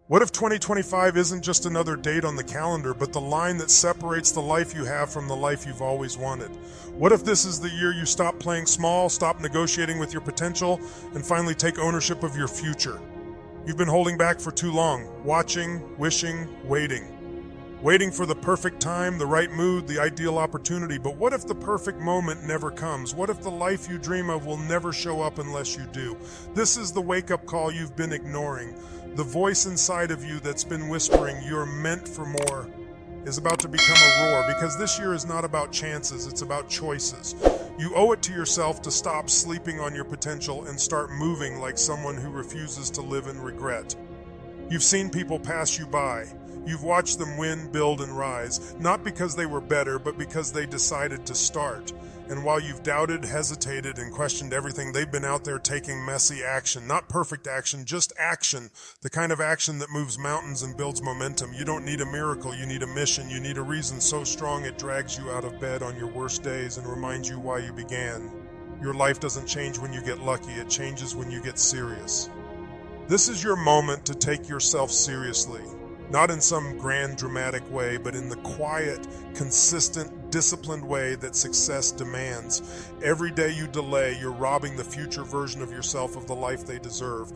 What if 2025 isn't just another date on the calendar, but the line that separates the life you have from the life you've always wanted? What if this is the year you stop playing small, stop negotiating with your potential, and finally take ownership of your future? You've been holding back for too long, watching, wishing, waiting. Waiting for the perfect time, the right mood, the ideal opportunity. But what if the perfect moment never comes? What if the life you dream of will never show up unless you do? This is the wake-up call you've been ignoring. The voice inside of you that's been whispering, "You're meant for more," is about to become a roar, because this year is not about chances, it's about choices. You owe it to yourself to stop sleeping on your potential and start moving like someone who refuses to live in regret. You've seen people pass you by. You've watched them win, build, and rise, not because they were better, but because they decided to start. And while you've doubted, hesitated, and questioned everything, they've been out there taking messy action. Not perfect action, just action. The kind of action that moves mountains and builds momentum. You don't need a miracle, you need a mission. You need a reason so strong it drags you out of bed on your worst days and reminds you why you began. Your life doesn't change when you get lucky, it changes when you get serious. This is your moment to take yourself seriously. Not in some grand dramatic way, but in the quiet, consistent, disciplined way that success demands. Every day you delay, you're robbing the future version of yourself of the life they deserve.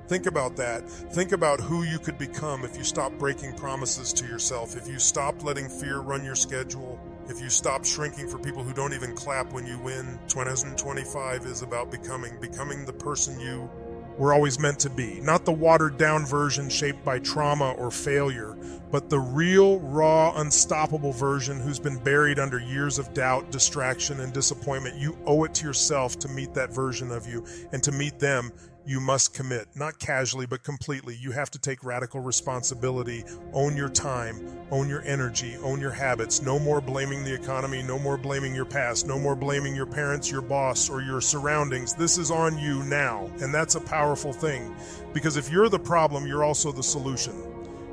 Think about that. Think about who you could become if you stop breaking promises to yourself, if you stop letting fear run your schedule, if you stop shrinking for people who don't even clap when you win. 2025 is about becoming the person you were always meant to be. Not the watered-down version shaped by trauma or failure, but the real, raw, unstoppable version who's been buried under years of doubt, distraction, and disappointment. You owe it to yourself to meet that version of you, and to meet them, you must commit. Not casually, but completely. You have to take radical responsibility, own your time, own your energy, own your habits. No more blaming the economy, no more blaming your past, no more blaming your parents, your boss, or your surroundings. This is on you now, and that's a powerful thing, because if you're the problem, you're also the solution.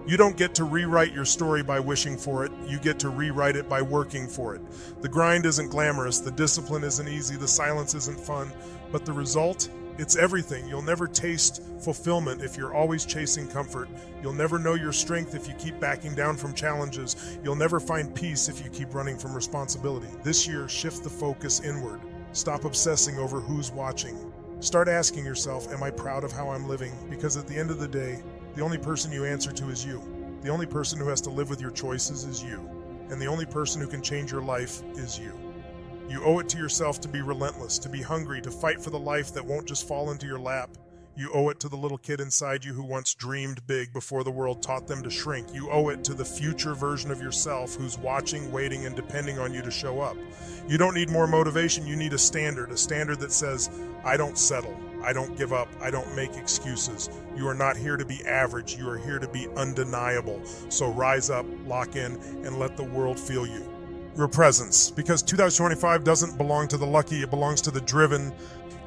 You don't get to rewrite your story by wishing for it, you get to rewrite it by working for it. The grind isn't glamorous, the discipline isn't easy, the silence isn't fun, but the result? It's everything. You'll never taste fulfillment if you're always chasing comfort. You'll never know your strength if you keep backing down from challenges. You'll never find peace if you keep running from responsibility. This year, shift the focus inward. Stop obsessing over who's watching. Start asking yourself, am I proud of how I'm living? Because at the end of the day, the only person you answer to is you. The only person who has to live with your choices is you. And the only person who can change your life is you. You owe it to yourself to be relentless, to be hungry, to fight for the life that won't just fall into your lap. You owe it to the little kid inside you who once dreamed big before the world taught them to shrink. You owe it to the future version of yourself who's watching, waiting, and depending on you to show up. You don't need more motivation, you need a standard that says, I don't settle, I don't give up, I don't make excuses. You are not here to be average, you are here to be undeniable. So rise up, lock in, and let the world feel you. Your presence, because 2025 doesn't belong to the lucky, it belongs to the driven.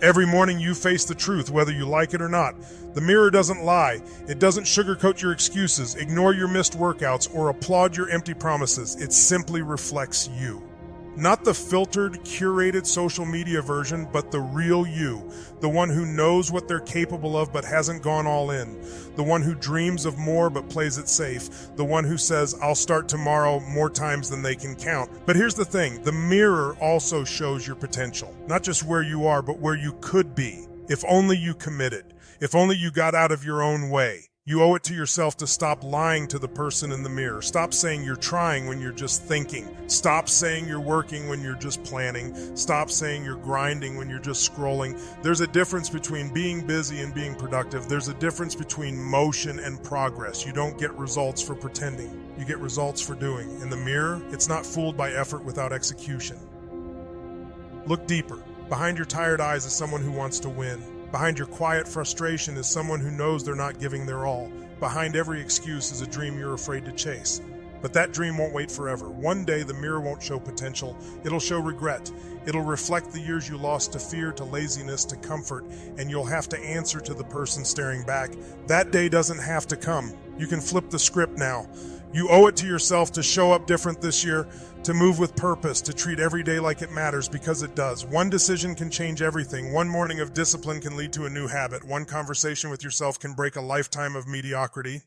Every morning you face the truth, whether you like it or not. The mirror doesn't lie. It doesn't sugarcoat your excuses, ignore your missed workouts, or applaud your empty promises. It simply reflects you. Not the filtered, curated social media version, but the real you. The one who knows what they're capable of but hasn't gone all in. The one who dreams of more but plays it safe. The one who says, I'll start tomorrow more times than they can count. But here's the thing, the mirror also shows your potential. Not just where you are, but where you could be. If only you committed. If only you got out of your own way. You owe it to yourself to stop lying to the person in the mirror. Stop saying you're trying when you're just thinking. Stop saying you're working when you're just planning. Stop saying you're grinding when you're just scrolling. There's a difference between being busy and being productive. There's a difference between motion and progress. You don't get results for pretending. You get results for doing. In the mirror, it's not fooled by effort without execution. Look deeper. Behind your tired eyes is someone who wants to win. Behind your quiet frustration is someone who knows they're not giving their all. Behind every excuse is a dream you're afraid to chase. But that dream won't wait forever. One day the mirror won't show potential. It'll show regret. It'll reflect the years you lost to fear, to laziness, to comfort, and you'll have to answer to the person staring back. That day doesn't have to come. You can flip the script now. You owe it to yourself to show up different this year, to move with purpose, to treat every day like it matters, because it does. One decision can change everything. One morning of discipline can lead to a new habit. One conversation with yourself can break a lifetime of mediocrity.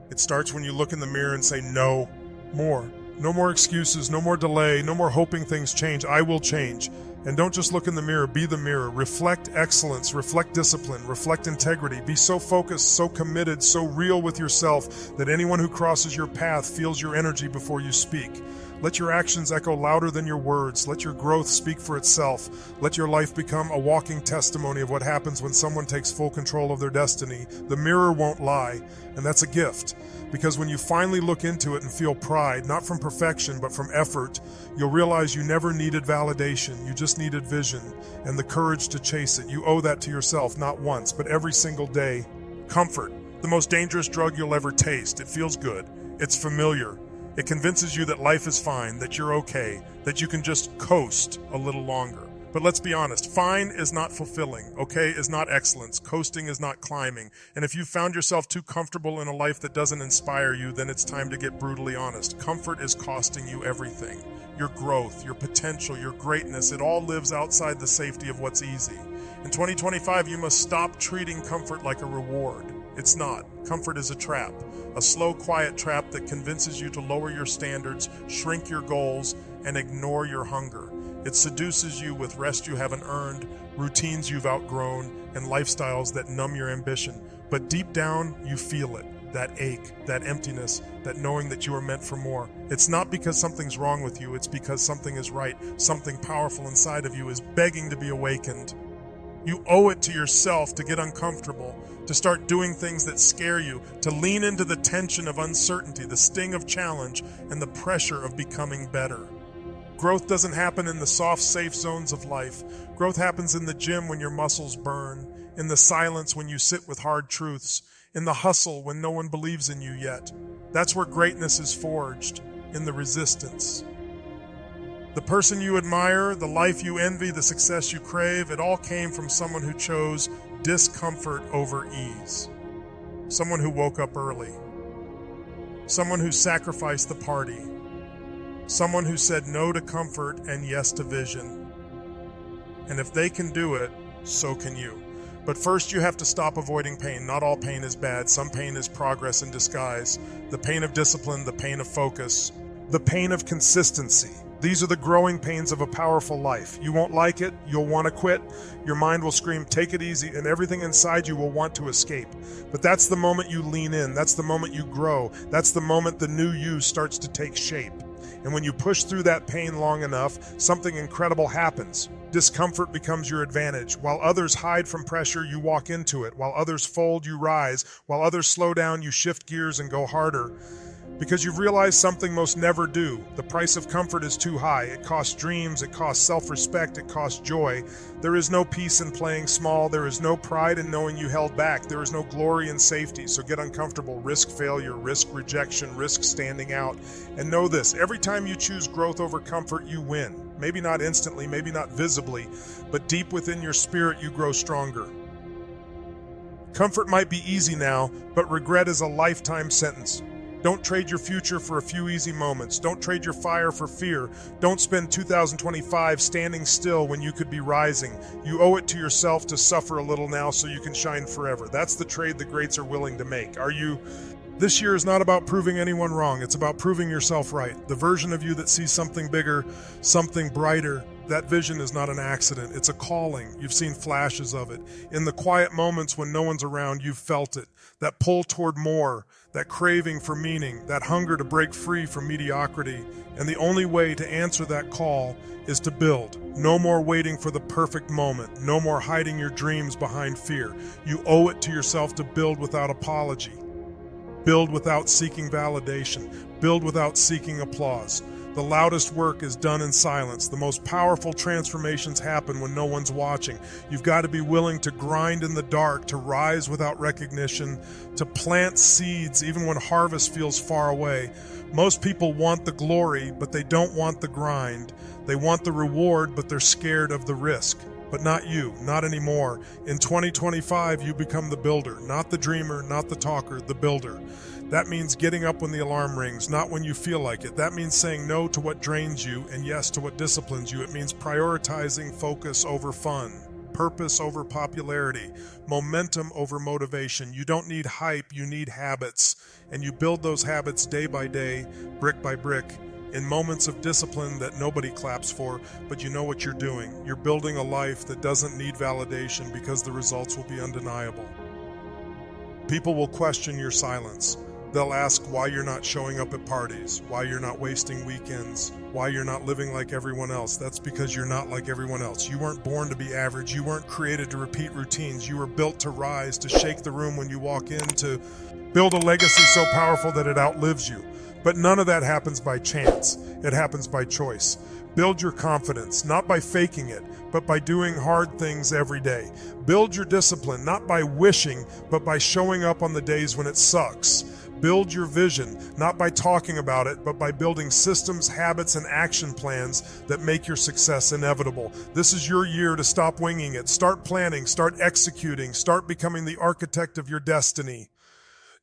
It starts when you look in the mirror and say no more. No more excuses, no more delay, no more hoping things change. I will change. And don't just look in the mirror, be the mirror. Reflect excellence, reflect discipline, reflect integrity. Be so focused, so committed, so real with yourself that anyone who crosses your path feels your energy before you speak. Let your actions echo louder than your words. Let your growth speak for itself. Let your life become a walking testimony of what happens when someone takes full control of their destiny. The mirror won't lie, and that's a gift. Because when you finally look into it and feel pride, not from perfection, but from effort, you'll realize you never needed validation. You just needed vision and the courage to chase it. You owe that to yourself, not once, but every single day. Comfort, the most dangerous drug you'll ever taste. It feels good. It's familiar. It convinces you that life is fine, that you're okay, that you can just coast a little longer. But let's be honest, fine is not fulfilling, okay is not excellence, coasting is not climbing. And if you've found yourself too comfortable in a life that doesn't inspire you, then it's time to get brutally honest. Comfort is costing you everything. Your growth, your potential, your greatness, it all lives outside the safety of what's easy. In 2025, you must stop treating comfort like a reward. It's not. Comfort is a trap. A slow, quiet trap that convinces you to lower your standards, shrink your goals, and ignore your hunger. It seduces you with rest you haven't earned, routines you've outgrown, and lifestyles that numb your ambition. But deep down, you feel it. That ache, that emptiness, that knowing that you are meant for more. It's not because something's wrong with you, it's because something is right. Something powerful inside of you is begging to be awakened. You owe it to yourself to get uncomfortable, to start doing things that scare you, to lean into the tension of uncertainty, the sting of challenge, and the pressure of becoming better. Growth doesn't happen in the soft, safe zones of life. Growth happens in the gym when your muscles burn, in the silence when you sit with hard truths, in the hustle when no one believes in you yet. That's where greatness is forged, in the resistance. The person you admire, the life you envy, the success you crave, it all came from someone who chose discomfort over ease. Someone who woke up early. Someone who sacrificed the party. Someone who said no to comfort and yes to vision. And if they can do it, so can you. But first you have to stop avoiding pain. Not all pain is bad. Some pain is progress in disguise. The pain of discipline, the pain of focus, the pain of consistency. These are the growing pains of a powerful life. You won't like it, you'll want to quit, your mind will scream, take it easy, and everything inside you will want to escape. But that's the moment you lean in, that's the moment you grow, that's the moment the new you starts to take shape. And when you push through that pain long enough, something incredible happens. Discomfort becomes your advantage. While others hide from pressure, you walk into it. While others fold, you rise. While others slow down, you shift gears and go harder. Because you've realized something most never do. The price of comfort is too high. It costs dreams, it costs self-respect, it costs joy. There is no peace in playing small. There is no pride in knowing you held back. There is no glory in safety. So get uncomfortable, risk failure, risk rejection, risk standing out. And know this, every time you choose growth over comfort, you win. Maybe not instantly, maybe not visibly, but deep within your spirit, you grow stronger. Comfort might be easy now, but regret is a lifetime sentence. Don't trade your future for a few easy moments. Don't trade your fire for fear. Don't spend 2025 standing still when you could be rising. You owe it to yourself to suffer a little now so you can shine forever. That's the trade the greats are willing to make. Are you? This year is not about proving anyone wrong. It's about proving yourself right. The version of you that sees something bigger, something brighter, that vision is not an accident. It's a calling. You've seen flashes of it. In the quiet moments when no one's around, you've felt it. That pull toward more, that craving for meaning, that hunger to break free from mediocrity. And the only way to answer that call is to build. No more waiting for the perfect moment. No more hiding your dreams behind fear. You owe it to yourself to build without apology. Build without seeking validation. Build without seeking applause. The loudest work is done in silence. The most powerful transformations happen when no one's watching. You've got to be willing to grind in the dark, to rise without recognition, to plant seeds even when harvest feels far away. Most people want the glory, but they don't want the grind. They want the reward, but they're scared of the risk. But not you, not anymore. In 2025, you become the builder, not the dreamer, not the talker, the builder. That means getting up when the alarm rings, not when you feel like it. That means saying no to what drains you and yes to what disciplines you. It means prioritizing focus over fun, purpose over popularity, momentum over motivation. You don't need hype, you need habits. And you build those habits day by day, brick by brick, in moments of discipline that nobody claps for, but you know what you're doing. You're building a life that doesn't need validation because the results will be undeniable. People will question your silence. They'll ask why you're not showing up at parties, why you're not wasting weekends, why you're not living like everyone else. That's because you're not like everyone else. You weren't born to be average. You weren't created to repeat routines. You were built to rise, to shake the room when you walk in, to build a legacy so powerful that it outlives you. But none of that happens by chance. It happens by choice. Build your confidence, not by faking it, but by doing hard things every day. Build your discipline, not by wishing, but by showing up on the days when it sucks. Build your vision, not by talking about it, but by building systems, habits, and action plans that make your success inevitable. This is your year to stop winging it. Start planning, start executing, start becoming the architect of your destiny.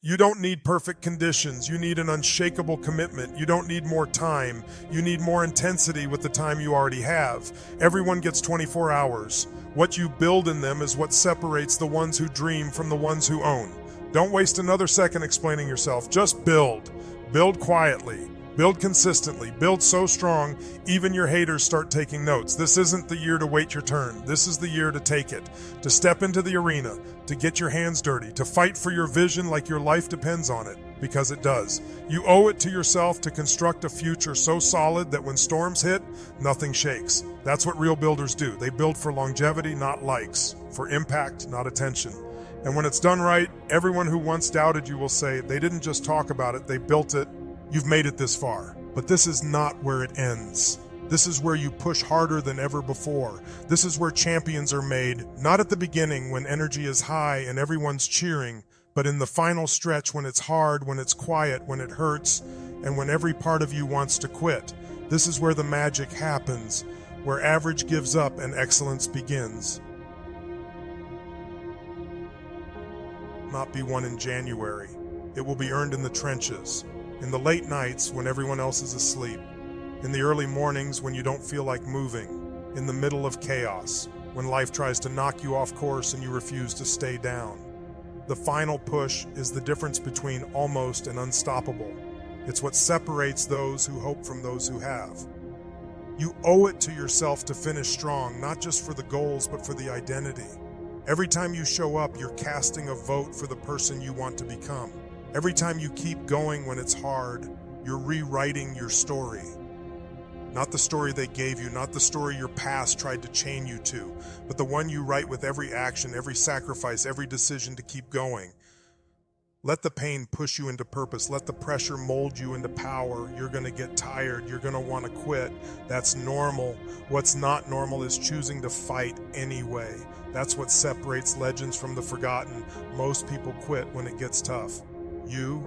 You don't need perfect conditions. You need an unshakable commitment. You don't need more time. You need more intensity with the time you already have. Everyone gets 24 hours. What you build in them is what separates the ones who dream from the ones who own. Don't waste another second explaining yourself. Just build. Build quietly. Build consistently. Build so strong, even your haters start taking notes. This isn't the year to wait your turn. This is the year to take it, to step into the arena, to get your hands dirty, to fight for your vision like your life depends on it, because it does. You owe it to yourself to construct a future so solid that when storms hit, nothing shakes. That's what real builders do. They build for longevity, not likes, for impact, not attention. And when it's done right, everyone who once doubted you will say, they didn't just talk about it, they built it. You've made it this far. But this is not where it ends. This is where you push harder than ever before. This is where champions are made, not at the beginning when energy is high and everyone's cheering, but in the final stretch when it's hard, when it's quiet, when it hurts, and when every part of you wants to quit. This is where the magic happens, where average gives up and excellence begins. Not be won in January. It will be earned in the trenches, in the late nights when everyone else is asleep, in the early mornings when you don't feel like moving, in the middle of chaos, when life tries to knock you off course and you refuse to stay down. The final push is the difference between almost and unstoppable. It's what separates those who hope from those who have. You owe it to yourself to finish strong, not just for the goals, but for the identity. Every time you show up, you're casting a vote for the person you want to become. Every time you keep going when it's hard, you're rewriting your story. Not the story they gave you, not the story your past tried to chain you to, but the one you write with every action, every sacrifice, every decision to keep going. Let the pain push you into purpose. Let the pressure mold you into power. You're going to get tired. You're going to want to quit. That's normal. What's not normal is choosing to fight anyway. That's what separates legends from the forgotten. Most people quit when it gets tough. You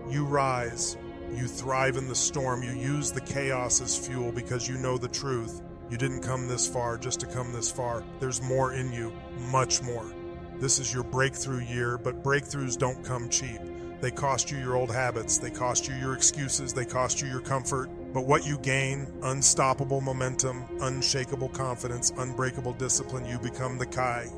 rise. You thrive in the storm. You use the chaos as fuel because you know the truth. You didn't come this far just to come this far. There's more in you, much more. This is your breakthrough year, but breakthroughs don't come cheap. They cost you your old habits. They cost you your excuses. They cost you your comfort. But what you gain, unstoppable momentum, unshakable confidence, unbreakable discipline, you become the Kai.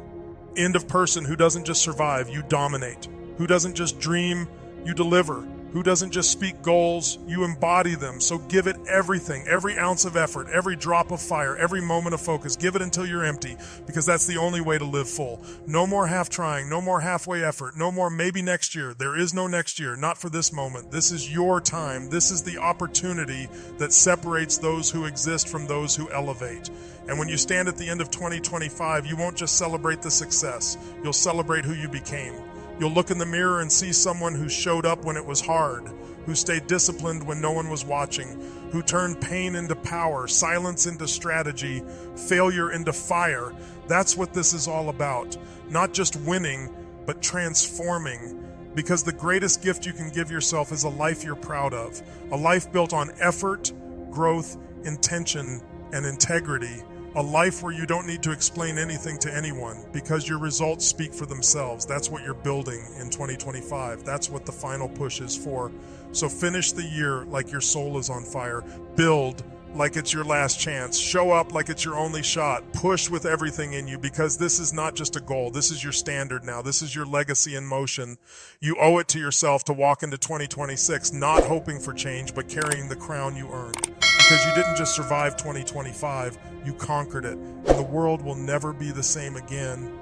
End of person who doesn't just survive, you dominate. Who doesn't just dream, you deliver. Who doesn't just speak goals, you embody them. So give it everything, every ounce of effort, every drop of fire, every moment of focus. Give it until you're empty, because that's the only way to live full. No more half trying, no more halfway effort, no more maybe next year. There is no next year, not for this moment. This is your time. This is the opportunity that separates those who exist from those who elevate. And when you stand at the end of 2025, you won't just celebrate the success. You'll celebrate who you became. You'll look in the mirror and see someone who showed up when it was hard, who stayed disciplined when no one was watching, who turned pain into power, silence into strategy, failure into fire. That's what this is all about. Not just winning, but transforming. Because the greatest gift you can give yourself is a life you're proud of. A life built on effort, growth, intention, and integrity. A life where you don't need to explain anything to anyone because your results speak for themselves. That's what you're building in 2025. That's what the final push is for. So finish the year like your soul is on fire. Build like it's your last chance. Show up like it's your only shot. Push with everything in you, because this is not just a goal. This is your standard now. This is your legacy in motion. You owe it to yourself to walk into 2026 not hoping for change, but carrying the crown you earned. Because you didn't just survive 2025, you conquered it. And the world will never be the same again